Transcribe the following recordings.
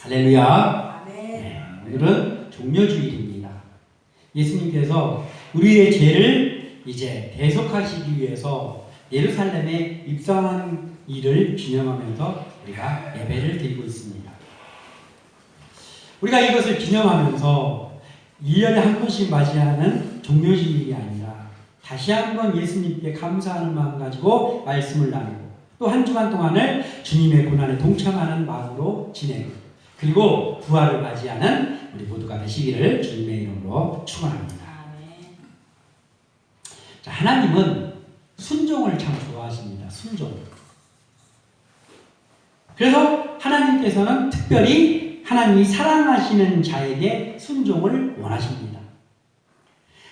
할렐루야. 네, 오늘은 종려주일입니다. 예수님께서 우리의 죄를 이제 대속하시기 위해서 예루살렘에 입성한 일을 기념하면서 우리가 예배를 드리고 있습니다. 우리가 이것을 기념하면서 1년에 한 번씩 맞이하는 종려주일이 아니라 다시 한번 예수님께 감사하는 마음 가지고 말씀을 나누고 또 한 주간 동안을 주님의 고난에 동참하는 마음으로 지내고 그리고 부활을 맞이하는 우리 모두가 되시기를 주님의 이름으로 축원합니다. 자, 하나님은 순종을 참 좋아하십니다. 순종. 그래서 하나님께서는 특별히 하나님이 사랑하시는 자에게 순종을 원하십니다.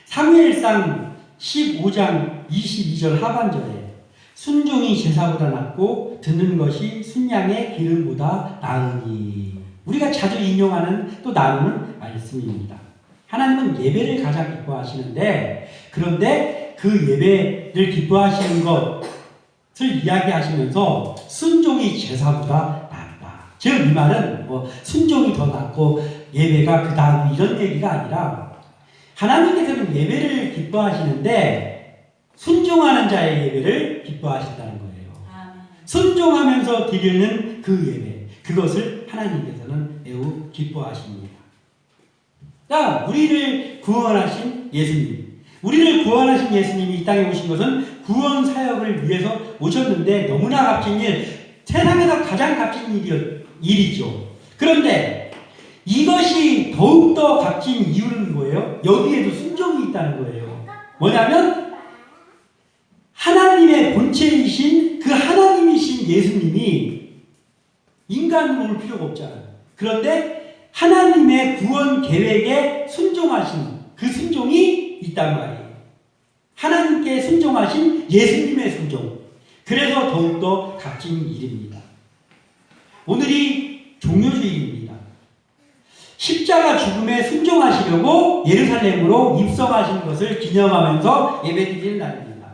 사무엘상 15장 22절 하반절에 순종이 제사보다 낫고 듣는 것이 순양의 기름보다 나으니 우리가 자주 인용하는 또 나누는 말씀입니다. 하나님은 예배를 가장 기뻐하시는데 그런데 그 예배를 기뻐하시는 것을 이야기하시면서 순종이 제사보다 낫다. 즉 이 말은 순종이 더 낫고 예배가 그 다음 이런 얘기가 아니라 하나님께서는 예배를 기뻐하시는데 순종하는 자의 예배를 기뻐하신다는 거예요. 순종하면서 드리는 그 예배 그것을 하나님께서는 매우 기뻐하십니다. 자, 우리를 구원하신 예수님, 우리를 구원하신 예수님이 이 땅에 오신 것은 구원 사역을 위해서 오셨는데 너무나 값진 일, 세상에서 가장 값진 일이죠. 그런데 이것이 더욱더 값진 이유는 뭐예요? 여기에도 순종이 있다는 거예요. 뭐냐면 하나님의 본체이신 그 하나님이신 예수님이 인간으로 올 필요가 없잖아요. 그런데 하나님의 구원 계획에 순종하신 그 순종이 있단 말이에요. 하나님께 순종하신 예수님의 순종. 그래서 더욱더 값진 일입니다. 오늘이 종려주일입니다. 십자가 죽음에 순종하시려고 예루살렘으로 입성하신 것을 기념하면서 예배드리는 날입니다.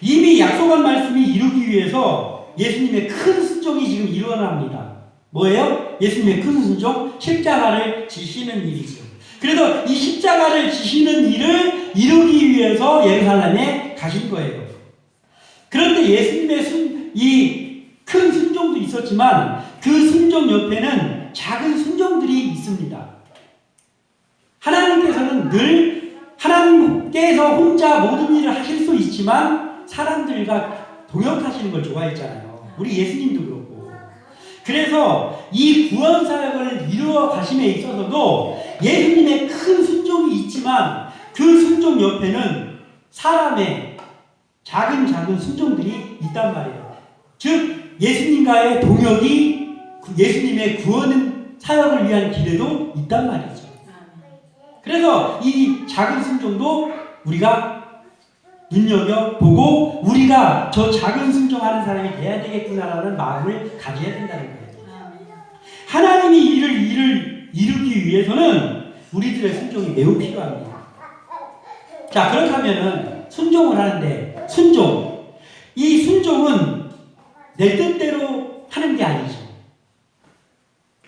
이미 약속한 말씀이 이루기 위해서 예수님의 큰 순종이 지금 일어납니다. 뭐예요? 예수님의 큰 순종? 십자가를 지시는 일이죠. 그래서 이 십자가를 지시는 일을 이루기 위해서 예루살렘에 가신 거예요. 그런데 예수님의 이 큰 순종도 있었지만 그 순종 옆에는 작은 순종들이 있습니다. 하나님께서는 늘 하나님께서 혼자 모든 일을 하실 수 있지만 사람들과 동역하시는 걸 좋아했잖아요. 우리 예수님도 그렇고. 그래서 이 구원 사역을 이루어 가심에 있어서도 예수님의 큰 순종이 있지만 그 순종 옆에는 사람의 작은 순종들이 있단 말이에요. 즉 예수님과의 동역이 예수님의 구원 사역을 위한 길에도 있단 말이죠. 그래서 이 작은 순종도 우리가 눈여겨보고 우리가 저 작은 순종하는 사람이 돼야 되겠구나라는 마음을 가져야 된다는 거예요. 하나님이 일을 이루기 위해서는 우리들의 순종이 매우 필요합니다. 자, 그렇다면은 순종을 하는데 이 순종은 내 뜻대로 하는 게 아니죠.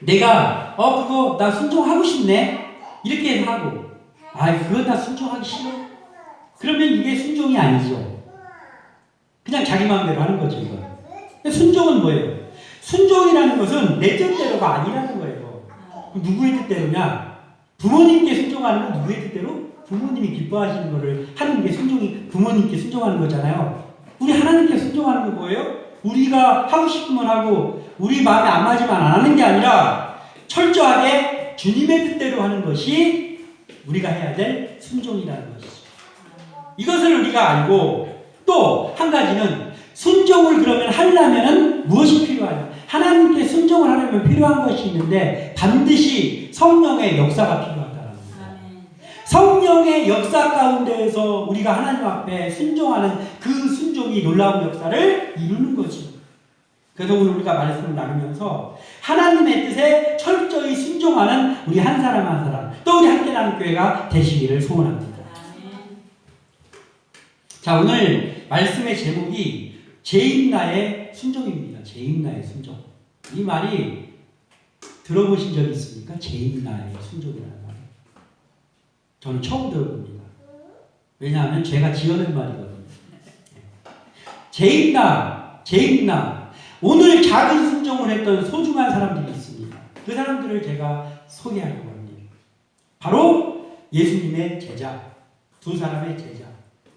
내가 그거 나 순종하고 싶네 이렇게 하고 그거 나 순종하기 싫어 그러면 이게 순종이 아니죠. 그냥 자기 마음대로 하는 거죠. 이거. 순종은 뭐예요? 순종이라는 것은 내 뜻대로가 아니라는 거예요. 누구의 뜻대로냐? 부모님께 순종하는 건 누구의 뜻대로? 부모님이 기뻐하시는 거를 하는 게 순종이 부모님께 순종하는 거잖아요. 우리 하나님께 순종하는 거 뭐예요? 우리가 하고 싶으면 하고 우리 마음에 안 맞으면 안 하는 게 아니라 철저하게 주님의 뜻대로 하는 것이 우리가 해야 될 순종이라는 것이죠. 이것을 우리가 알고 또 한 가지는 순종을 그러면 하려면 무엇이 필요하냐? 하나님께 순종을 하려면 필요한 것이 있는데 반드시 성령의 역사가 필요하다는 거예요. 성령의 역사 가운데에서 우리가 하나님 앞에 순종하는 그 순종이 놀라운 역사를 이루는 거죠. 그래서 오늘 우리가 말씀을 나누면서 하나님의 뜻에 철저히 순종하는 우리 한 사람 한 사람 또 우리 함께나는 교회가 되시기를 소원합니다. 자, 오늘 말씀의 제목이 재임나의 순종입니다. 재임나의 순종. 이 말이 들어보신 적 있습니까? 제임나의 순종이라는 말. 저는 처음 들어봅니다. 왜냐하면 제가 지어낸 말이거든요. 제임나. 오늘 작은 순종을 했던 소중한 사람들이 있습니다. 그 사람들을 제가 소개하려고 합니다. 바로 예수님의 제자, 두 사람의 제자,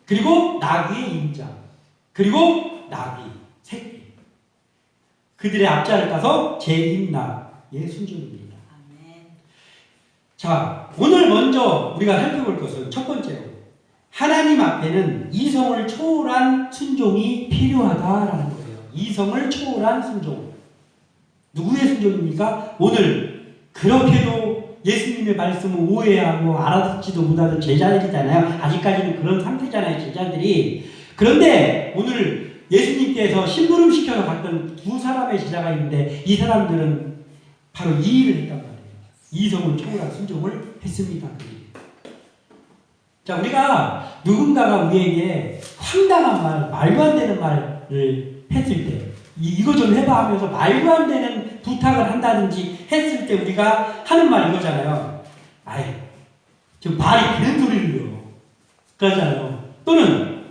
그리고 나귀의 임자, 그리고 나귀, 새끼. 그들의 앞자를 따서 제임나의 순종입니다. 자, 오늘 먼저 우리가 살펴볼 것은 첫 번째로 하나님 앞에는 이성을 초월한 순종이 필요하다라는 거예요. 이성을 초월한 순종. 누구의 순종입니까? 오늘 그렇게도 예수님의 말씀을 오해하고 알아듣지도 못하는 제자들이잖아요. 아직까지는 그런 상태잖아요, 제자들이. 그런데 오늘 예수님께서 심부름 시켜서 갔던 두 사람의 제자가 있는데 이 사람들은 바로 이 일을 했단 말이에요. 이성을 초월한 순종을 했습니다. 자, 우리가 누군가가 우리에게 황당한 말, 말도 안 되는 말을 했을 때, 이거 좀 해봐 하면서 말도 안 되는 부탁을 한다든지 했을 때 우리가 하는 말 이거잖아요. 아이, 지금 말이 되는 소리를요. 그러잖아요. 또는,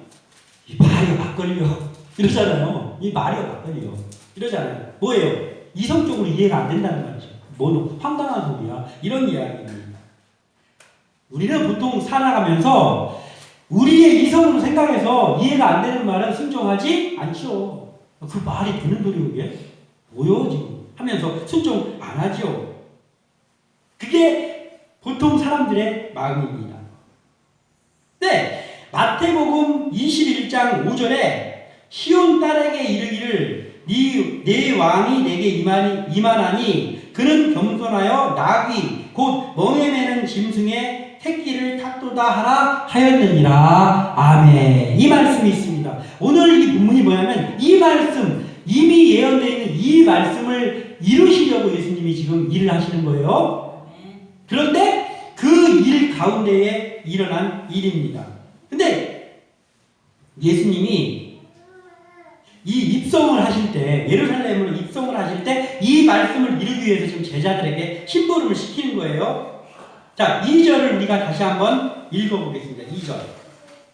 이 말이 막걸리요. 이러잖아요. 이 말이 막걸리요. 이러잖아요. 뭐예요? 이성적으로 이해가 안 된다는 말이죠. 뭐는 황당한 소리야. 이런 이야기입니다. 우리는 보통 살아가면서 우리의 이성으로 생각해서 이해가 안 되는 말은 순종하지 않죠. 그 말이 되는 소리 그게 뭐요 지금 하면서 순종 안 하죠. 그게 보통 사람들의 마음입니다. 네, 마태복음 21장 5절에 시온 딸에게 이르기를 네 왕이 내게 임하나니 그는 겸손하여 나귀 곧 멍에 매는 짐승의 새끼를 탔도다 하라 하였느니라. 아멘. 이 말씀이 있습니다. 오늘 이 본문이 뭐냐면 이 말씀, 이미 예언되어 있는 이 말씀을 이루시려고 예수님이 지금 일을 하시는 거예요. 그런데 그 일 가운데에 일어난 일입니다. 근데 예수님이 이 입성을 하실 때, 예루살렘으로 입성을 하실 때 이 말씀을 이루기 위해서 지금 제자들에게 심부름을 시키는 거예요. 자, 2절을 우리가 다시 한번 읽어보겠습니다. 2절.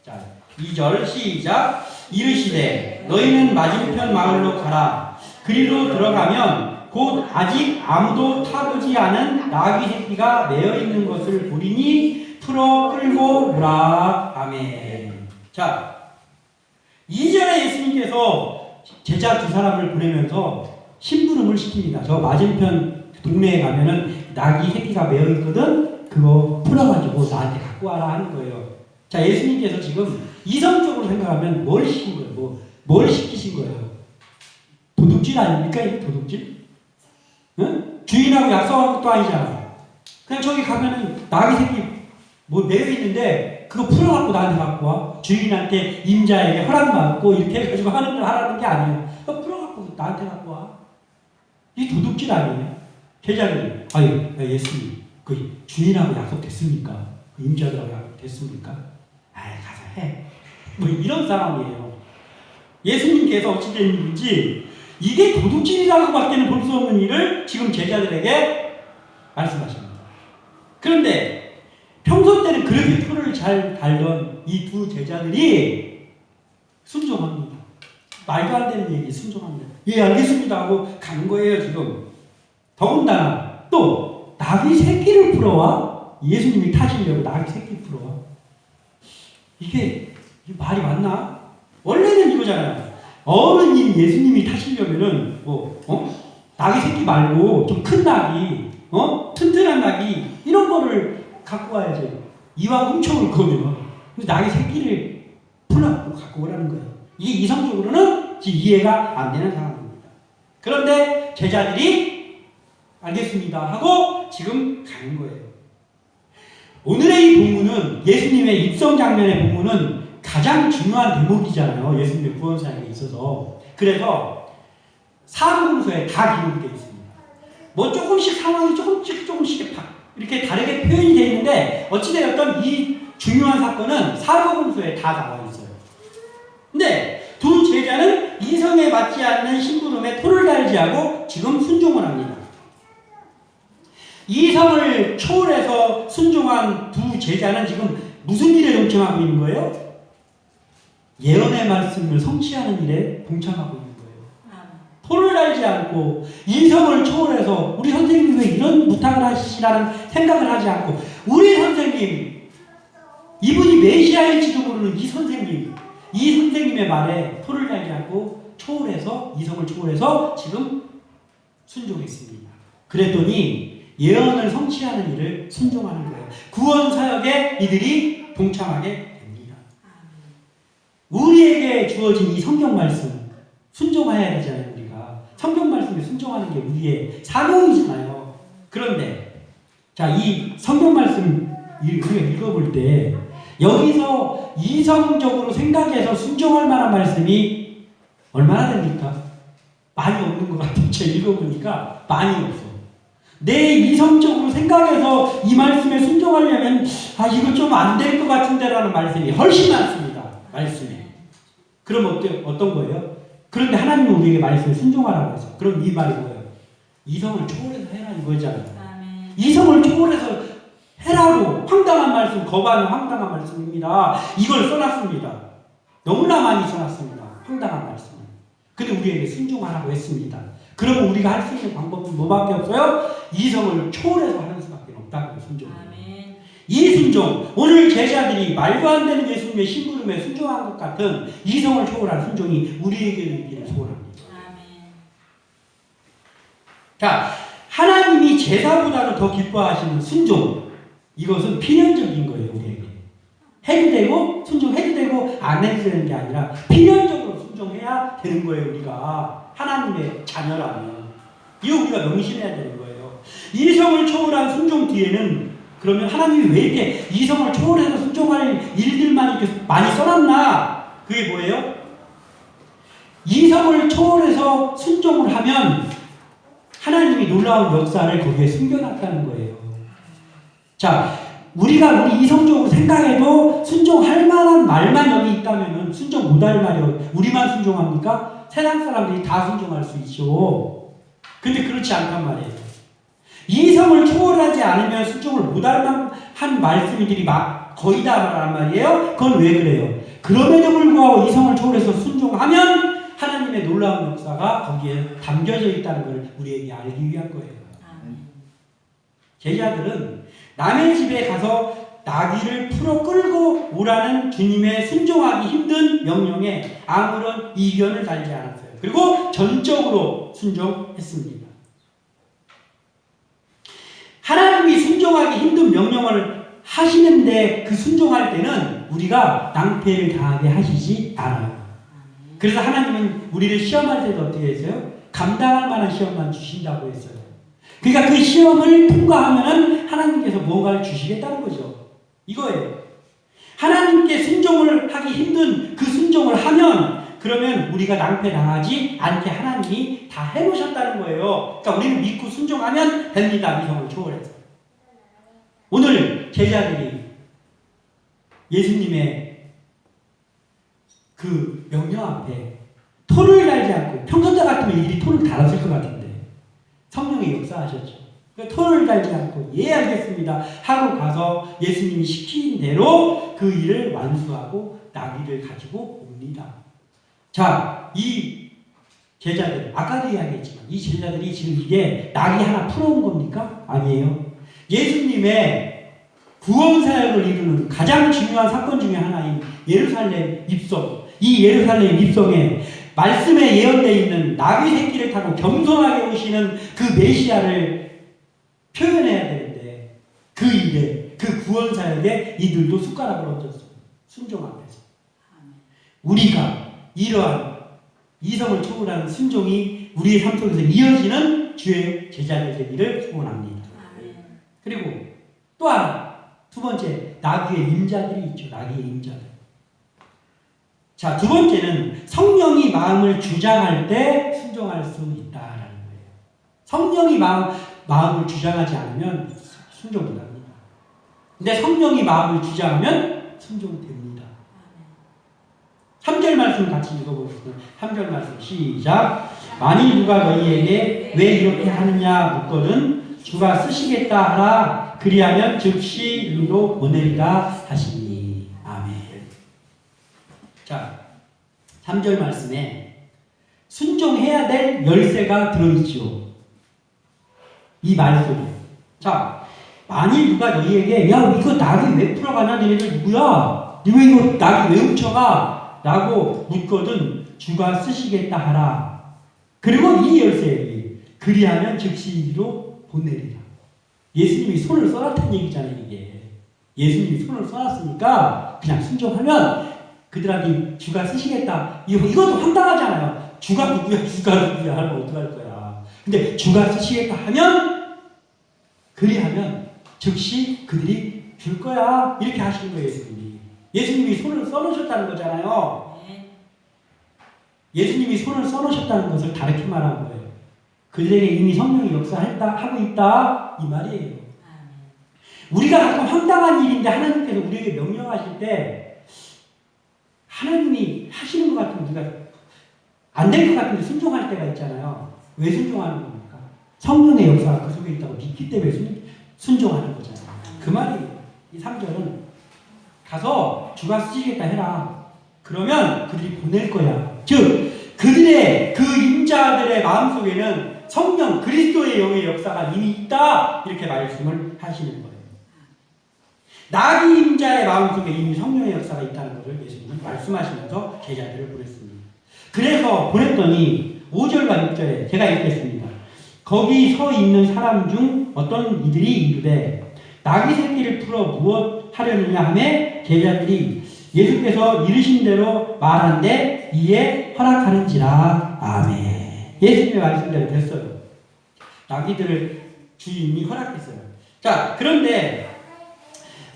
자, 2절 시작. 이르시되 너희는 맞은편 마을로 가라. 그리로 들어가면 곧 아직 아무도 타보지 않은 나귀 새끼가 매어 있는 것을 보리니 풀어 끌고 오라. 아멘. 자, 2절에 예수님께서 제자 두 사람을 보내면서 심부름을 시킵니다. 저 맞은편 동네에 가면은 나귀 새끼가 매어 있거든. 그거 풀어가지고 나한테 갖고 와라 하는 거예요. 자, 예수님께서 지금 이성적으로 생각하면 뭘 시킨 거예요? 뭘 시키신 거예요? 도둑질 아닙니까? 이게 도둑질? 응? 주인하고 약속한 것도 아니잖아. 그냥 저기 가면은 나귀 새끼 뭐 매여 있는데 그거 풀어갖고 나한테 갖고 와. 주인한테 임자에게 허락받고 이렇게 해가지고 하는 걸 하라는 게 아니에요. 그거 풀어갖고 나한테 갖고 와. 이 도둑질 아니에요? 제자들이 아유 예수님 그 주인하고 약속됐습니까? 그 임자들하고 약속됐습니까? 아이 가서 해. 뭐 이런 상황이에요. 예수님께서 어찌된 일인지 이게 도둑질이라고밖에는 볼 수 없는 일을 지금 제자들에게 말씀하십니다. 그런데 평소 때는 그렇게 표를 잘 달던 이 두 제자들이 순종합니다. 말도 안 되는 얘기 순종합니다. 예, 알겠습니다 하고 가는 거예요, 지금. 더군다나 또 나귀 새끼를 풀어와? 예수님이 타시려고 나귀 새끼 풀어와? 이게 말이 맞나? 원래는 이거잖아요. 어른인 예수님이 타시려면은 나귀 새끼 말고 좀 큰 나귀, 튼튼한 나귀 이런 거를 갖고 와야지. 이왕 훔쳐올 거면 나귀 새끼를 풀어갖고 갖고 오라는 거예요. 이게 이성적으로는 이해가 안 되는 상황입니다. 그런데 제자들이 알겠습니다 하고 지금 가는 거예요. 오늘의 이 본문은 예수님의 입성 장면의 본문은 가장 중요한 대목이잖아요. 예수님의 구원 사역에 있어서. 그래서 사복음서에 다 기록되어 있습니다. 뭐 조금씩 상황이 조금씩 이렇게 다르게 표현이 되어 있는데 어찌되었든 이 중요한 사건은 사복음서에 다 나와 있어요. 근데 두 제자는 이성에 맞지 않는 심부름에 토를 달지 하고 지금 순종을 합니다. 이성을 초월해서 순종한 두 제자는 지금 무슨 일에 동참하고 있는 거예요? 예언의 말씀을 성취하는 일에 동참하고 있는 거예요. 토를 달지 않고 이성을 초월해서 우리 선생님이 왜 이런 부탁을 하시라는 생각을 하지 않고 우리 선생님, 이분이 메시아일지도 모르는 이 선생님의 말에 토를 달지 않고 초월해서 이성을 초월해서 지금 순종했습니다. 그랬더니 예언을 성취하는 일을 순종하는 거예요. 구원 사역에 이들이 동참하게 됩니다. 우리에게 주어진 이 성경 말씀 순종해야 되잖아요. 우리가 성경 말씀에 순종하는 게 우리의 사명이잖아요. 그런데 자, 이 성경 말씀 우리가 읽어볼 때 여기서 이성적으로 생각해서 순종할 만한 말씀이 얼마나 됩니까? 많이 없는 것 같아요. 제가 읽어보니까 많이 없어. 내 이성적으로 생각해서 이 말씀에 순종하려면 이거 좀 안 될 것 같은데 라는 말씀이 훨씬 많습니다. 말씀이. 그럼 어떤 거예요? 그런데 하나님은 우리에게 말씀에 순종하라고 해서 그럼 이 말이 뭐예요? 이성을 초월해서 해라 이거잖아요. 이성을 초월해서 해라고 황당한 말씀, 거부하는 황당한 말씀입니다. 이걸 써놨습니다. 너무나 많이 써놨습니다. 황당한 말씀. 근데 우리에게 순종하라고 했습니다. 그러면 우리가 할 수 있는 방법은 뭐밖에 없어요? 이성을 초월해서 하는 수밖에 없다고요. 순종. 이 순종, 오늘 제자들이 말도 안 되는 예수님의 심부름에 순종한 것 같은 이성을 초월한 순종이 우리에게 있기를 소원합니다. 자, 하나님이 제사보다도 더 기뻐하시는 순종, 이것은 필연적인 거예요. 우리에게 해도 되고 순종해도 되고 안 해도 되는 게 아니라 필연적으로 순종해야 되는 거예요. 우리가 하나님의 자녀라면 이거 우리가 명심해야 되는 거예요. 이성을 초월한 순종 뒤에는 그러면 하나님이 왜 이렇게 이성을 초월해서 순종할 일들만 이렇게 많이 써놨나? 그게 뭐예요? 이성을 초월해서 순종을 하면 하나님이 놀라운 역사를 거기에 숨겨놨다는 거예요. 자, 우리가 우리 이성적으로 생각해도 순종할 만한 말만 여기 있다면 순종 못할 말이 우리만 순종합니까? 세상 사람들이 다 순종할 수 있죠. 근데 그렇지 않단 말이에요. 이성을 초월하지 않으면 순종을 못할 만한 말씀들이 거의 다 말란 말이에요. 그건 왜 그래요? 그럼에도 불구하고 이성을 초월해서 순종하면 하나님의 놀라운 역사가 거기에 담겨져 있다는 걸 우리에게 알기 위한 거예요. 제자들은 남의 집에 가서 나귀를 풀어 끌고 오라는 주님의 순종하기 힘든 명령에 아무런 이견을 달지 않았어요. 그리고 전적으로 순종했습니다. 하나님이 순종하기 힘든 명령을 하시는데 그 순종할 때는 우리가 낭패를 당하게 하시지 않아요. 그래서 하나님은 우리를 시험할 때도 어떻게 했어요? 감당할 만한 시험만 주신다고 했어요. 그러니까 그 시험을 통과하면은 하나님께서 무언가를 주시겠다는 거죠. 이거예요. 하나님께 순종을 하기 힘든 그 순종을 하면 그러면 우리가 낭패 당하지 않게 하나님이 다 해놓으셨다는 거예요. 그러니까 우리는 믿고 순종하면 됩니다. 이성을 초월해서. 오늘 제자들이 예수님의 그 명령 앞에 토를 달지 않고 평소 때 같으면 이들이 토를 달았을 것 같은데 성령이 역사하셨죠. 그러니까 토를 달지 않고 예 알겠습니다 하고 가서 예수님이 시킨 대로 그 일을 완수하고 나귀를 가지고 옵니다. 자, 이 제자들 아까도 이야기했지만 이 제자들이 지금 이게 나귀 하나 풀어온 겁니까? 아니에요. 예수님의 구원 사역을 이루는 가장 중요한 사건 중에 하나인 예루살렘 입성. 이 예루살렘 입성에 말씀에 예언되어 있는 나귀 새끼를 타고 겸손하게 오시는 그 메시아를 표현해야 되는데 그 일에 그 구원 사역에 이들도 숟가락을 얹었어요. 순종 앞에서. 우리가 이러한 이성을 초월하는 순종이 우리의 삶 속에서 이어지는 주의 제자들 되기를 소원합니다. 그리고 또 하나 두 번째 나귀의 임자들이 있죠. 나귀의 임자들. 자, 두 번째는 성령이 마음을 주장할 때 순종할 수 있다라는 거예요. 성령이 마음을 주장하지 않으면 순종 못합니다. 근데 성령이 마음을 주장하면 순종됩니다. 3절 말씀 같이 읽어보겠습니다. 3절 말씀 시작. 만일 누가 너희에게 왜 이렇게 하느냐 묻거든 주가 쓰시겠다 하라. 그리하면 즉시 이리로 보내리라 하시니. 아멘. 자, 3절 말씀에 순종해야 될 열쇠가 들어있죠. 이 말 속에. 자, 만일 누가 너희에게 야 이거 낙이 왜 풀어가냐 너희들 누구야? 왜 이거 낙이 왜 훔쳐가? 라고 묻거든 주가 쓰시겠다 하라. 그리고 이 열쇠 그리하면 즉시로 보내리라. 예수님이 손을 써놨다는 얘기잖아요. 이게 예수님이 손을 써놨으니까 그냥 순종하면 그들한테 주가 쓰시겠다. 이것도 황당하잖아요. 주가 누구야 하면 어떡할 거야. 근데 주가 쓰시겠다 하면 그리하면 즉시 그들이 줄 거야. 이렇게 하시는 거예요. 예수님이 손을 써놓으셨다는 거잖아요. 예수님이 손을 써놓으셨다는 것을 다르게 말한 거예요. 그들에게 이미 성령이 역사하고 있다 이 말이에요. 우리가 가끔 황당한 일인데 하나님께서 우리에게 명령하실 때 하나님이 하시는 것 같으면 우리가 안 될 것 같은데 순종할 때가 있잖아요. 왜 순종하는 겁니까? 성령의 역사가 그 속에 있다고 믿기 때문에 순종하는 거잖아요. 그 말이에요. 이 3절은 가서 주가 쓰시겠다 해라. 그러면 그들이 보낼 거야. 즉 그들의 그 임자들의 마음속에는 성령 그리스도의 영의 역사가 이미 있다. 이렇게 말씀을 하시는 거예요. 나비 임자의 마음속에 이미 성령의 역사가 있다는 것을 예수님은 말씀하시면서 제자들을 보냈습니다. 그래서 보냈더니 5절과 6절에 제가 읽겠습니다. 거기 서 있는 사람 중 어떤 이들이 이르되 나귀 새끼를 풀어 무엇 하려느냐 하매 제자들이 예수께서 이르신 대로 말한데 이에 허락하는지라. 아멘. 예수님의 말씀대로 됐어요. 나귀들을 주인이 허락했어요. 자, 그런데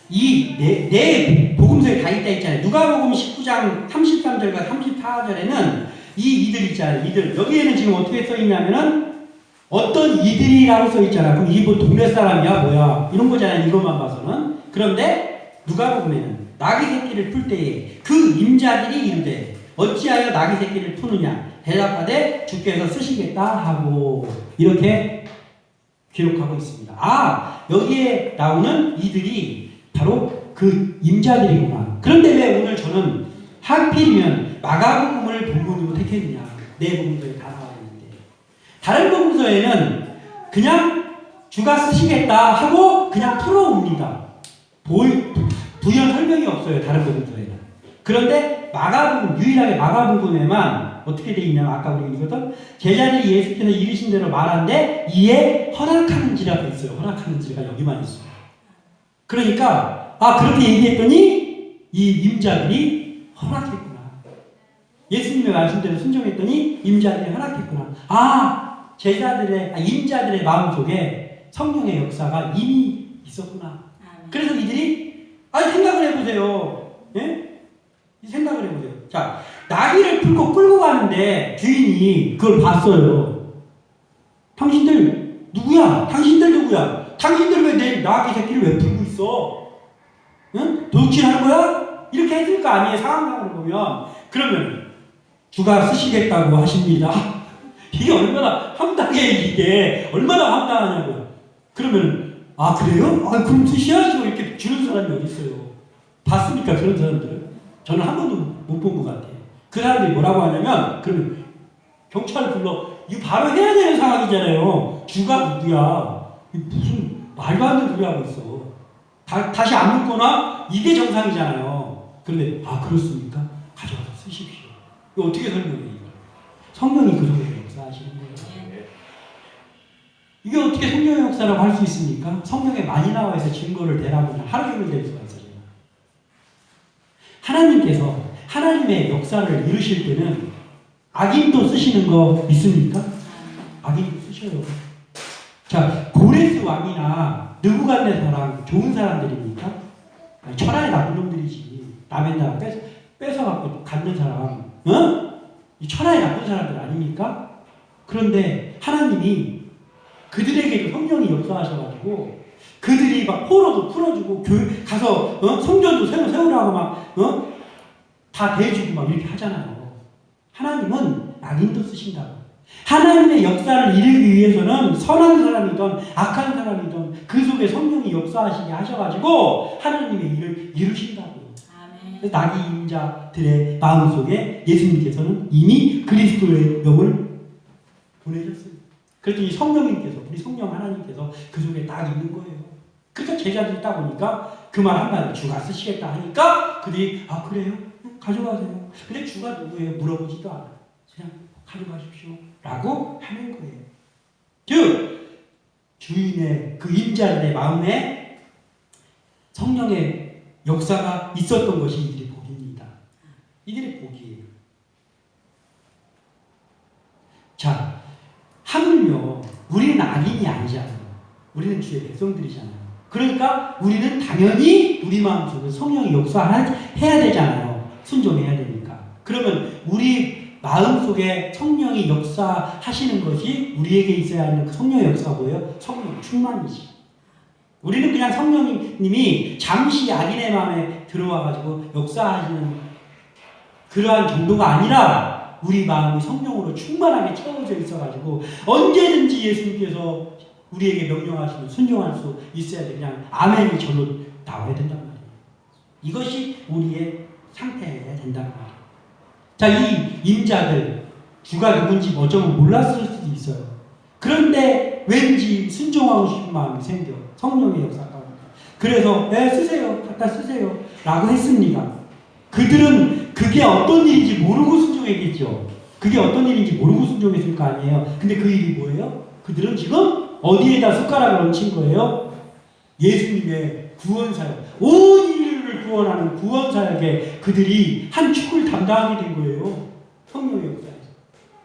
이 네 복음서에 다 있다 있잖아요. 누가복음 19장 33절과 34절에는 이 이들 있잖아요. 이들. 여기에는 지금 어떻게 써 있냐면은 어떤 이들이라고 써 있잖아. 그럼 이게 뭐 동네 사람이야 뭐야 이런 거잖아요. 이것만 봐서는. 그런데 누가복음에는 나귀 새끼를 풀 때에 그 임자들이 이르되 어찌하여 나귀 새끼를 푸느냐 대답하되 주께서 쓰시겠다 하고 이렇게 기록하고 있습니다. 아, 여기에 나오는 이들이 바로 그 임자들이구나. 그런데 왜 오늘 저는 하필이면 마가복음을 본문으로 택했느냐. 네 복음서에 다 나와 있는데 다른 복음서에는 그냥 주가 쓰시겠다 하고 그냥 풀어옵니다. 부연 설명이 없어요. 다른 복음서에는. 그런데 마가복음, 유일하게 마가복음에만 어떻게 되어 있냐면 아까 우리가 읽었던 제자들이 예수께서 이르신 대로 말한데 이에 허락하는지라 돼 있어요. 허락하는지가 여기만 있어요. 그러니까 그렇게 얘기했더니 이 임자들이 허락했구나. 예수님의 말씀대로 순종했더니 임자들이 허락했구나. 임자들의 마음속에 성령의 역사가 이미 있었구나. 그래서 이들이 생각을 해보세요. 예? 생각을 해보세요. 자, 나귀를 풀고 끌고 가는데 주인이 그걸 봤어요. 당신들 누구야? 당신들 왜 내 나귀 새끼를 왜 풀고 있어? 응? 도둑질하는 거야? 이렇게 했을 거 아니에요. 상황을 보면. 그러면 주가 쓰시겠다고 하십니다. 이게 얼마나 얼마나 황당하냐고요. 그러면 그래요? 그럼 쓰셔야죠. 이렇게 주는 사람이 어디 있어요? 봤습니까? 그런 사람들은? 저는 한 번도 못 본 것 같아요. 그 사람들이 뭐라고 하냐면 그러면 경찰을 불러 이거 바로 해야 되는 상황이잖아요. 주가 누구야? 무슨 말도 안 되는 소리 하고 있어. 다시 안 묻거나 이게 정상이잖아요. 그런데 그렇습니까? 가져가서 쓰십시오. 이거 어떻게 설명해요? 성령이 그 속에 역사하시는 거예요. 이게 어떻게 성령의 역사라고 할 수 있습니까? 성령에 많이 나와 있어 증거를 대라면 하루 종일 될 수가 있어요. 하나님께서 하나님의 역사를 이루실 때는 악인도 쓰시는 거 믿습니까? 악인도 쓰셔요. 자, 고레스 왕이나 느부갓네살랑 좋은 사람들입니까? 천하의 나쁜 놈들이지. 남의 나라 뺏어갖고 갖는 사람, 이 천하의 나쁜 사람들 아닙니까? 그런데 하나님이 그들에게도 성령이 역사하셔가지고 그들이 막 포로도 풀어주고 가서 성전도 새로 세우라고 막 다 대해주고 막 이렇게 하잖아요. 하나님은 악인도 쓰신다고. 하나님의 역사를 이루기 위해서는 선한 사람이든 악한 사람이든 그 속에 성령이 역사하시게 하셔가지고 하나님의 일을 이루신다고요. 아멘. 낙이 임자들의 마음속에 예수님께서는 이미 그리스도의 영을 보내셨습니다. 그랬더니 성령님께서, 우리 성령 하나님께서 그 속에 딱 있는 거예요. 그러니까 제자들이 딱 보니까 그 말 한마디, 주가 쓰시겠다 하니까 그들이 아 그래요? 가져가세요. 근데 주가 누구예요? 물어보지도 않아. 그냥 가져가십시오 라고 하는 거예요. 즉 주인의 그 임자들의 마음에 성령의 역사가 있었던 것이 이들의 복입니다. 이들의 복이에요. 자, 하물며 우리는 악인이 아니잖아요. 우리는 주의 백성들이잖아요. 그러니까 우리는 당연히 우리 마음속에 성령이 역사해야 되잖아요. 순종해야 되니까. 그러면 우리 마음속에 성령이 역사하시는 것이 우리에게 있어야 하는 그 성령의 역사가 뭐예요? 성령 충만이지. 우리는 그냥 성령님이 잠시 악인의 마음에 들어와가지고 역사하시는 그러한 정도가 아니라 우리 마음이 성령으로 충만하게 채워져 있어가지고 언제든지 예수님께서 우리에게 명령하시면 순종할 수 있어야 돼. 그냥 아멘이 절로 나와야 된단 말이에요. 이것이 우리의 상태여야 된다는 말이에요. 자, 이 임자들 주가 누군지 어쩌면 몰랐을 수도 있어요. 그런데 왠지 순종하고 싶은 마음이 생겨. 성령의 역사가. 그래서 네, 쓰세요. 갖다 쓰세요. 라고 했습니다. 그들은 그게 어떤 일인지 모르고 순종했겠죠. 그게 어떤 일인지 모르고 순종했을 거 아니에요. 근데 그 일이 뭐예요? 그들은 지금 어디에다 숟가락을 얹힌 거예요? 예수님의 구원사역. 온 인류를 구원하는 구원사역에 그들이 한 축을 담당하게 된 거예요. 성령의 역사에서.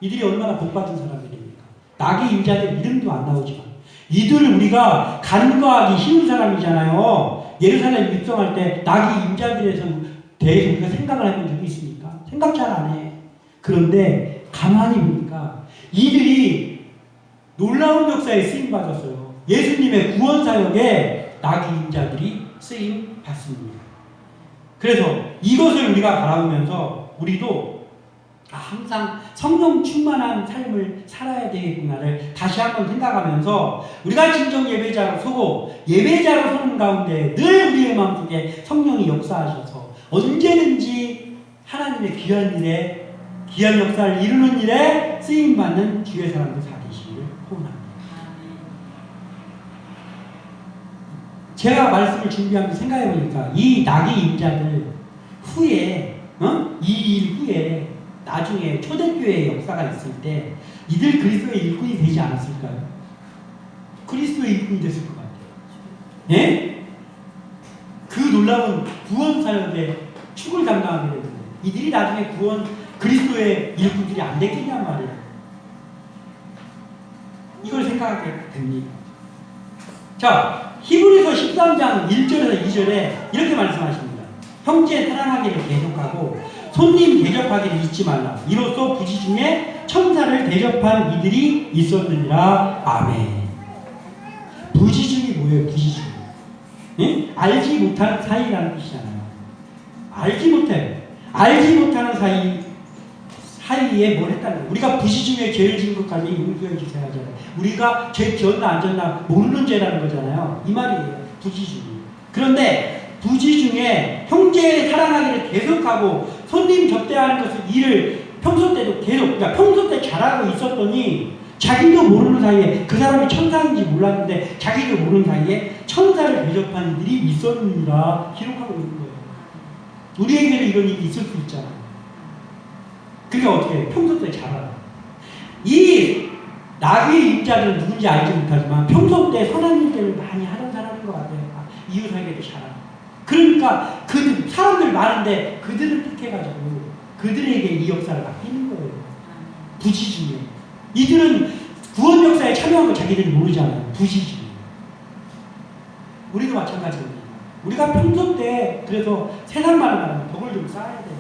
이들이 얼마나 복받은 사람들입니까? 낙의 임자들 이름도 안 나오지만 이들을 우리가 간과하기 쉬운 사람이잖아요. 예루살렘 입성할 때 낙의 임자들에서 대해서 우리가 생각을 해본 적이 있습니까? 생각 잘 안 해. 그런데 가만히 보니까 이들이 놀라운 역사에 쓰임받았어요. 예수님의 구원사역에 낙의 임자들이 쓰임받습니다. 그래서 이것을 우리가 바라보면서 우리도 항상 성령 충만한 삶을 살아야 되겠구나를 다시 한번 생각하면서 우리가 진정 예배자로 서고 예배자로 서는 가운데 늘 우리의 마음속에 성령이 역사하셔서 언제든지 하나님의 귀한 일에 귀한 역사를 이루는 일에 쓰임받는 주의 사람들 다 되시기를 소원합니다. 제가 말씀을 준비하면서 생각해보니까 이 낙의 임자들 후에 이 일 후에 나중에 초대교회의 역사가 있을 때 이들 그리스도의 일꾼이 되지 않았을까요? 그리스도의 일꾼이 됐을 것 같아요. 예? 그 놀라운 구원 사역에 축을 담당하게 되는데 이들이 나중에 그리스도의 일꾼들이 안 됐겠냔 말이에요. 이걸 생각하게 됩니다. 자, 히브리서 13장 1절에서 2절에 이렇게 말씀하십니다. 형제 사랑하기를 계속하고 손님 대접하기를 잊지 말라. 이로써 부지 중에 천사를 대접한 이들이 있었느니라. 아멘. 부지중이 뭐예요? 부지중. 예? 알지 못하는 사이라는 뜻이잖아요. 알지 못하는 사이에 뭘 했다는 거예요. 우리가 부지중에 죄를 지은 것까지 용서해 주세요 하잖아요. 우리가 죄 지었나 안 지었나 모르는 죄라는 거잖아요. 이 말이에요. 부지중이. 그런데 부지중에 형제의 사랑하기를 계속하고 손님 접대하는 것을 일을 평소 때도 계속, 그러니까 평소 때 잘하고 있었더니 자기도 모르는 사이에 그 사람이 천사인지 몰랐는데 자기도 모르는 사이에 천사를 대접한 일이 있었느니라 기록하고 있는 거예요. 우리에게는 이런 일이 있을 수 있잖아요. 그게 어떻게 해요? 평소 때 잘하라. 이 낙의 임자들은 누군지 알지 못하지만 평소 때 선한 일들을 많이 하는 사람인 것 같아요. 이웃에게도 잘하고. 그러니까 그 사람들 많은데 그들을 택해가지고 그들에게 이 역사를 맡기는 거예요. 부지중에. 이들은 구원 역사에 참여한 걸 자기들이 모르잖아요. 부지중에. 우리도 마찬가지입니다. 우리가 평소 때 그래서 세상 말을 말하면 덕을 좀 쌓아야 돼요.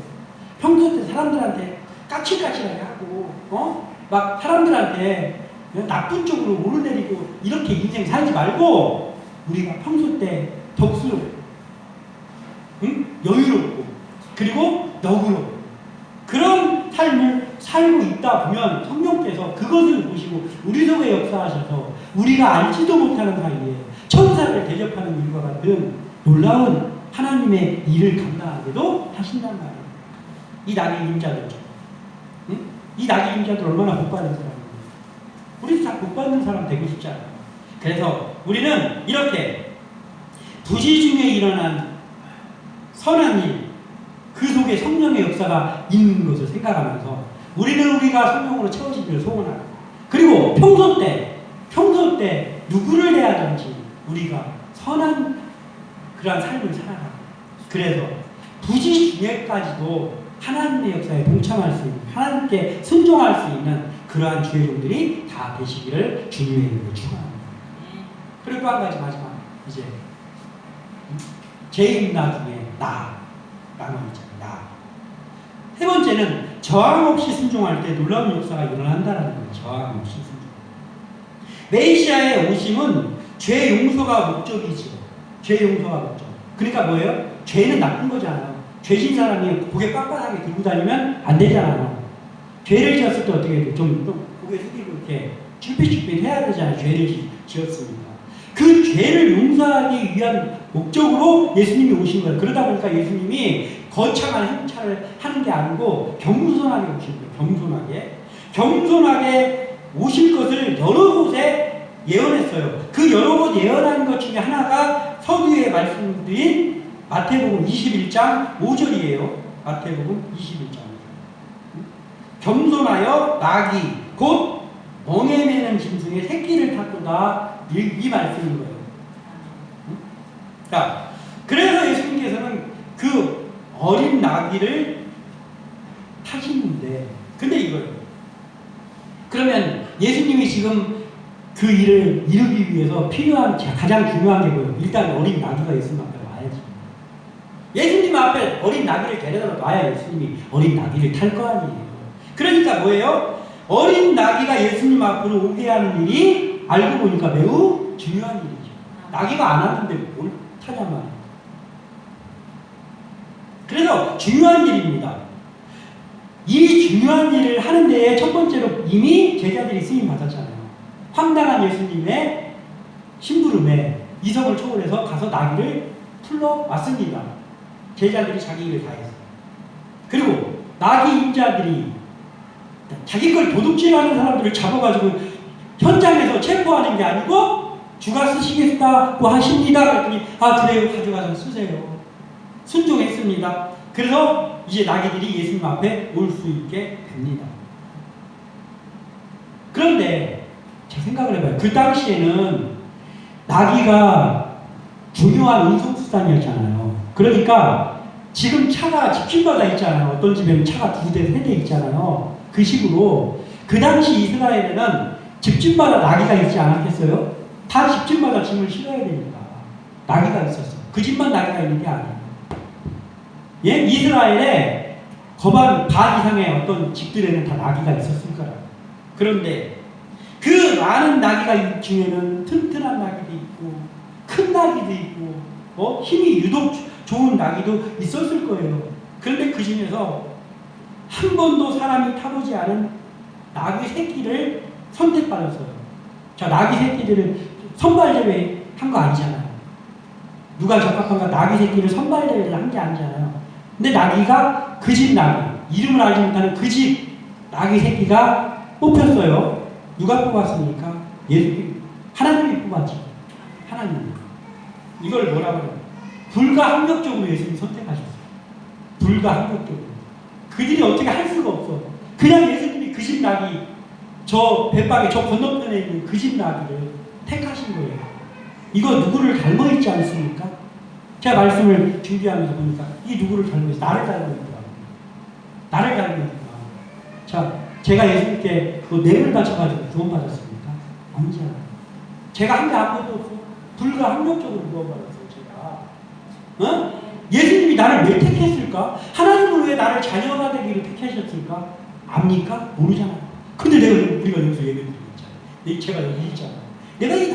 평소 때 사람들한테 까칠까칠하게 하고 막 사람들한테 나쁜 쪽으로 오르내리고 이렇게 인생 살지 말고 우리가 평소 때 덕스럽고 여유롭고 그리고 너그럽고 그런 삶을 살고 있다 보면 성령께서 그 그것을 보시고 우리 속에 역사하셔서 우리가 알지도 못하는 사이에 천사를 대접하는 일과 같은 놀라운 하나님의 일을 감당하게도 하신단 말이에요. 이 나귀 임자들, 응? 이 나귀 임자들 얼마나 복받은 사람이에요. 우리도 다 복받는 사람 되고 싶잖아요. 그래서 우리는 이렇게 부지 중에 일어난 선한 일, 그 속에 성령의 역사가 있는 것을 생각하면서 우리는 우리가 성령으로 채워지기를 소원하고, 그리고 평소 때 누구를 대하든지 우리가 선한 그러한 삶을 살아가고, 그래서 부지 중에까지도 하나님의 역사에 동참할 수 있는, 하나님께 순종할 수 있는 그러한 주의 종들이 다 되시기를 주님의 이름으로 축원합니다. 그리고 한 가지 마지막, 이제 제2나 중에 나라는 있잖아요. 나. 세 번째는 저항 없이 순종할 때 놀라운 역사가 일어난다는 거예요. 저항 없이 순종. 메시아의 오심은 죄 용서가 목적이죠. 죄 용서가 목적. 그러니까 뭐예요? 죄는 나쁜 거잖아요. 죄진 사람이 고개 빳빳하게 들고 다니면 안 되잖아요. 죄를 지었을 때 어떻게 해요? 좀 고개 숙이고 이렇게 쭈삣쭈삣 해야 되잖아요. 죄를 지었으니까. 그 죄를 용서하기 위한 목적으로 예수님이 오신 거예요. 그러다 보니까 예수님이 거창한 행차를 하는 게 아니고 겸손하게 오신 거예요. 겸손하게 오실 것을 여러 곳에 예언했어요. 그 여러 곳 예언한 것 중에 하나가 서두에 말씀드린 마태복음 21장 5절이에요. 마태복음 21장 5절. 겸손하여 나귀 곧 멍에 매는 짐승의 새끼를 탔도다. 이 말씀인 거예요. 자, 그래서 예수님께서는 그 어린 나귀를 타시는데, 근데 이거예요. 그러면 예수님이 지금 그 일을 이루기 위해서 필요한, 가장 중요한 게 뭐예요? 일단 어린 나귀가 예수님 앞에 와야지. 예수님 앞에 어린 나귀를 데려다 놔야 예수님이 어린 나귀를 탈 거 아니에요. 그러니까 뭐예요? 어린 나귀가 예수님 앞으로 오게 하는 일이 알고 보니까 매우 중요한 일이죠. 나귀가 안 왔는데 뭘 타냐 말이에요. 그래서 중요한 일입니다. 이 중요한 일을 하는 데에 첫 번째로 이미 제자들이 쓰임 받았잖아요. 황당한 예수님의 심부름에 이성을 초월해서 가서 나귀를 풀러왔습니다. 제자들이 자기 일을 다 했어요. 그리고 나귀 임자들이 자기 걸 도둑질하는 사람들을 잡아가지고 현장에서 체포하는 게 아니고 주가 쓰시겠다고 하십니다. 그랬더니 아 그래요, 가져가서 쓰세요. 순종했습니다. 그래서 이제 나귀들이 예수님 앞에 올 수 있게 됩니다. 그런데 자 생각을 해봐요. 그 당시에는 나귀가 중요한 운송수단이었잖아요. 그러니까 지금 차가 집집마다 있잖아요. 어떤 집에는 차가 2대, 3대 있잖아요. 그 식으로 그 당시 이스라엘에는 집집마다 나귀가 있지 않았겠어요? 다 집집마다 짐을 실어야 되니까 나귀가 있었어. 그 집만 나귀가 있는 게 아니에요. 예? 이스라엘에 반 이상의 어떤 집들에는 다 나귀가 있었을 거라고. 그런데 그 많은 나귀가 중에는 튼튼한 나귀도 있고 큰 나귀도 있고 힘이 유독 좋은 나귀도 있었을 거예요. 그런데 그 중에서 한 번도 사람이 타보지 않은 나귀 새끼를 선택받았어요. 자, 나귀 새끼들을 선발대회 한 거 아니잖아요. 누가 적합한가? 나귀 새끼를 선발대회를 한 게 아니잖아요. 근데 나귀가 그 집 나귀, 이름을 알지 못하는 그 집 나귀 새끼가 뽑혔어요. 누가 뽑았습니까? 하나님이 뽑았죠. 하나님. 이걸 뭐라고 해요? 불가항력적으로 예수님이 선택하셨어요. 불가항력적으로. 그들이 어떻게 할 수가 없어. 그냥 예수님이 그 집 나귀, 저 뱃방에 저 건너편에 있는 그 집 나귀를 택하신 거예요. 이거 누구를 닮아있지 않습니까? 제가 말씀을 준비하면서 보니까 이 누구를 닮아있어? 나를 닮아있더라고요. 나를 닮아있더라고요. 자, 제가 예수님께 그 뇌물 바쳐가지고 구원받았습니까? 아니잖아요. 제가 한 게 아무것도 없어. 불가항력적으로 구원받았어요. 제가. 어? 예수님이 나를 왜 택했을까? 하나님은 왜 나를 자녀가 되기를 택하셨을까? 압니까? 모르잖아요. 근데 우리가 여기서 얘기해드리고 있잖아요. 제가 여기 있잖아요. 내가 이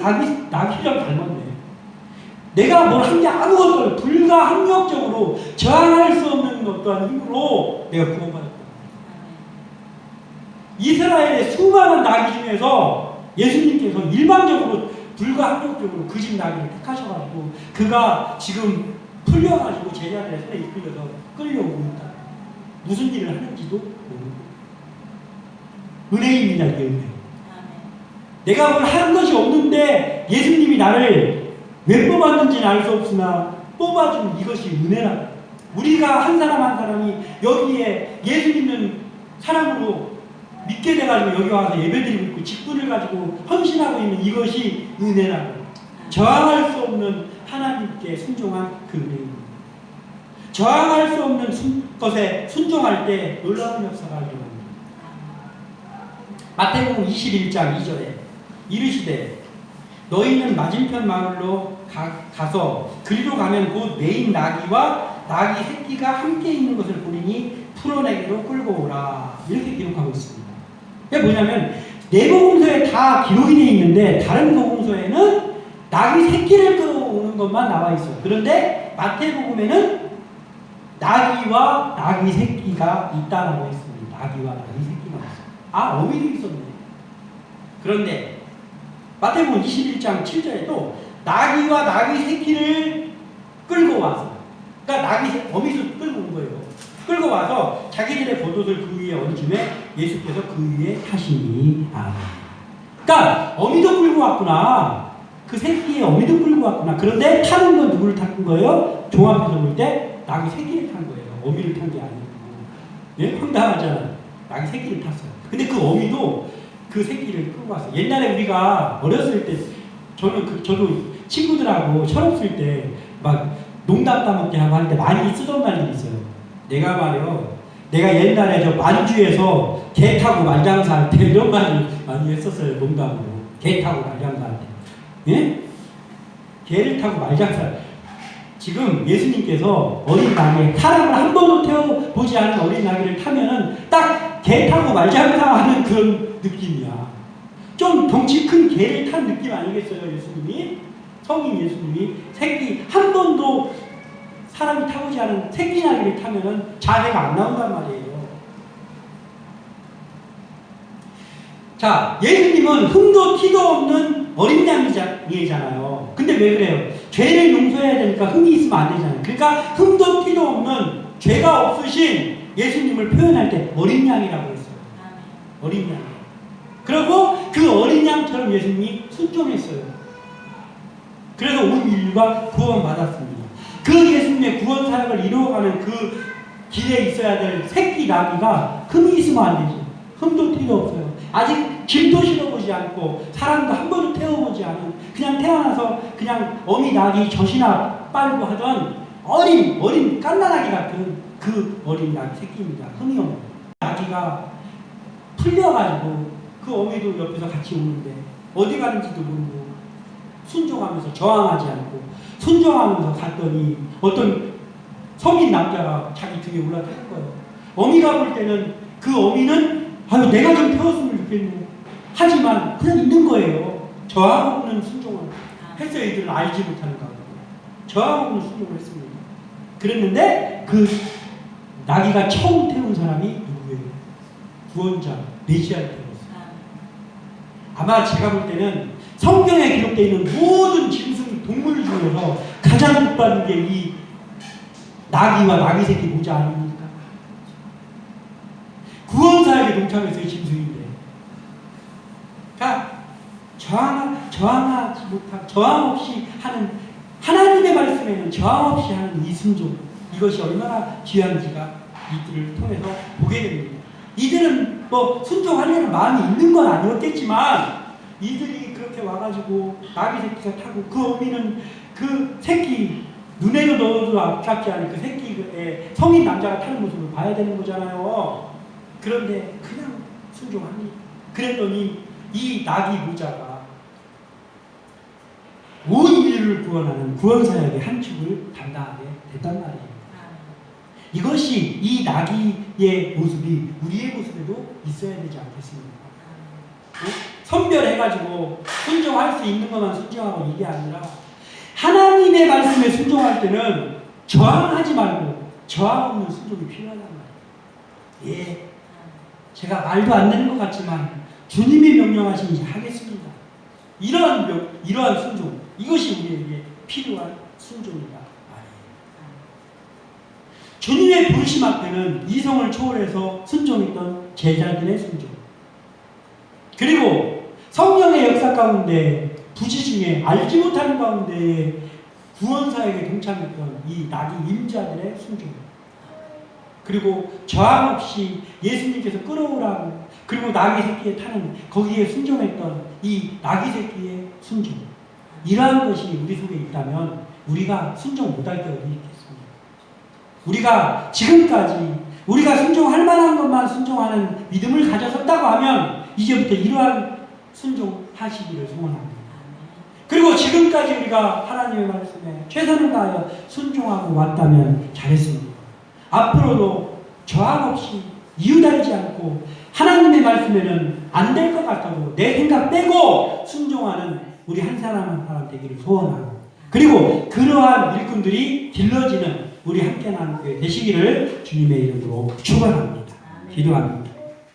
나귀랑 닮았네. 내가 뭘 한 게 아무것도 없어요. 불가항력적으로 저항할 수 없는 어떠한 힘으로 내가 구원받았다. 이스라엘의 수많은 나귀 중에서 예수님께서 일방적으로 불가항력적으로 그 집 나귀를 택하셔가지고 그가 지금 풀려가지고 제자들의 손에 이끌려서 끌려오고 있다. 무슨 일을 하는지도 모르고. 은혜입니다. 이게 은혜. 내가 뭘 한 것이 없는데 예수님이 나를 왜 뽑았는지는 알 수 없으나 뽑아준 이것이 은혜라. 우리가 한 사람 한 사람이 여기에 예수 믿는 사람으로 믿게 돼가지고 여기 와서 예배드리고 있고 직분을 가지고 헌신하고 있는 이것이 은혜라고. 저항할 수 없는 하나님께 순종한 그 은혜입니다. 저항할 수 없는 것에 순종할 때 놀라운 역사가 일어납니다. 마태복음 21장 2절에 이르시되 너희는 맞은편 마을로 가서 그리로 가면 곧 메인 나귀와 나귀 새끼가 함께 있는 것을 보리니 풀어내기로 끌고 오라. 이렇게 기록하고 있습니다. 이게 뭐냐면 네 복음서에 다 기록이 되어 있는데 다른 복음서에는 나귀 새끼를 끌어오는 것만 나와 있어요. 그런데 마태복음에는 나귀와 나귀 새끼가 있다라고 했습니다. 나귀와 나귀 새끼가 있어요. 아, 어미도 있었네. 그런데 마태복음 21장 7절에도 나귀와 나귀 새끼를 끌고 와서, 그러니까 어미도 끌고 온 거예요. 끌고 와서 자기들의 겉옷을 그 위에 얹음에 예수께서 그 위에 타시니. 아, 그러니까 어미도 끌고 왔구나. 그 새끼의 어미도 끌고 왔구나. 그런데 타는 건 누구를 탄 거예요? 종합해서 볼 때 나귀 새끼를 탄 거예요. 어미를 탄 게 아니고. 예? 황당하잖아요. 나귀 새끼를 탔어요. 근데 그 어미도 그 새끼를 끌고 왔어요. 옛날에 우리가 어렸을 때 저도 친구들하고 철없을 때 막 농담 따먹게 하고 할 때 많이 쓰던 말이 있어요. 내가 옛날에 저 만주에서 개 타고 말장사 할 때 이런 말을 많이 했었어요. 농담으로. 개 타고 말장사 할 때. 예? 개를 타고 말장사. 지금 예수님께서 어린 나귀, 사람을 한 번도 태워보지 않은 어린 나귀를 타면은 딱 개 타고 말장사하는 그런 느낌이야. 좀 덩치 큰 개를 탄 느낌 아니겠어요, 예수님이? 성인 예수님이 새끼 한 번도 사람이 타보지 않은 새끼 나귀를 타면은 자세가 안 나온단 말이에요. 자, 예수님은 흠도 티도 없는 어린 양이잖아요. 근데 왜 그래요? 죄를 용서해야 되니까 흠이 있으면 안 되잖아요. 그러니까 흠도 티도 없는 죄가 없으신 예수님을 표현할 때 어린 양이라고 했어요. 어린 양. 그리고 그 어린 양처럼 예수님이 순종했어요. 그래서 온 인류가 구원받았습니다. 그 예수님의 구원 사역을 이루어가는 그 길에 있어야 될 새끼 나귀가 흠이 있으면 안 되지. 흠도 티도 없어요. 아직 짐도 실어보지 않고 사람도 한 번도 태워보지 않은 그냥 태어나서 그냥 어미 나귀 젖이나 빨고 하던 어린 깐나나귀 같은 그 어린 나귀 새끼입니다. 흠이 없는 나귀가 풀려가지고 그 어미도 옆에서 같이 오는데 어디 가는지도 모르고 순종하면서 저항하지 않고 순종하면서 갔더니 어떤 성인 남자가 자기 등에 올라타는 거예요. 어미가 볼 때는 그 어미는 아유 내가 좀 태웠으면 좋겠네. 하지만 그냥 있는 거예요. 저항 없는 순종을 했어요. 이들은 알지 못하는 가운데 저항 없는 순종을 했습니다. 그랬는데 그 나귀가 처음 태운 사람이 누구예요? 구원자 메시아를 태웠어요. 아마 제가 볼 때는 성경에 기록되어 있는 모든 짐승 동물 중에서 가장 복 받은 게 이 나귀와 나귀 새끼 모자 아닙니까? 구원사에게 동참했어요. 짐승인데. 그러니까 저항하지 못한, 저항 없이 하는 하나님의 말씀에는 저항 없이 하는 이 순종, 이것이 얼마나 귀한지가 이들을 통해서 보게 됩니다. 이들은 뭐 순종하려는 마음이 있는 건 아니었겠지만 이들이 그렇게 와가지고 나귀 새끼가 타고 그 어미는 그 새끼 눈에도 넣어도 아깝지 않은 그 새끼의 성인 남자가 타는 모습을 봐야 되는 거잖아요. 그런데 그냥 순종합니다. 그랬더니 이 나귀 모자가 온 인류를 구원하는 구원사역의 한 축을 담당하게 됐단 말이에요. 이것이 이 나귀의 모습이 우리의 모습에도 있어야 되지 않겠습니까? 선별해가지고 순종할 수 있는 것만 순종하고 이게 아니라 하나님의 말씀에 순종할 때는 저항하지 말고 저항 없는 순종이 필요하단 말이에요. 예. 제가 말도 안 되는 것 같지만 주님이 명령하시니 하겠습니다. 이러한 순종, 이것이 우리에게 필요한 순종이다. 주님의 부르심 앞에는 이성을 초월해서 순종했던 제자들의 순종. 그리고 성령의 역사 가운데 부지 중에 알지 못하는 가운데 구원사에게 동참했던 이 낙이 임자들의 순종. 그리고 저항 없이 예수님께서 끌어오라고 그리고 나귀 새끼에 타는 거기에 순종했던 이 나귀 새끼의 순종. 이러한 것이 우리 속에 있다면 우리가 순종 못할 게 어디 있겠습니까? 우리가 지금까지 우리가 순종할 만한 것만 순종하는 믿음을 가졌었다고 하면 이제부터 이러한 순종하시기를 소원합니다. 그리고 지금까지 우리가 하나님의 말씀에 최선을 다하여 순종하고 왔다면 잘했습니다. 앞으로도 저항 없이 이유달지 않고 하나님의 말씀에는 안 될 것 같아도 내 생각 빼고 순종하는 우리 한 사람 한 사람 되기를 소원하고 그리고 그러한 일꾼들이 길러지는 우리 함께 나누게 되시기를 주님의 이름으로 축원합니다. 기도합니다.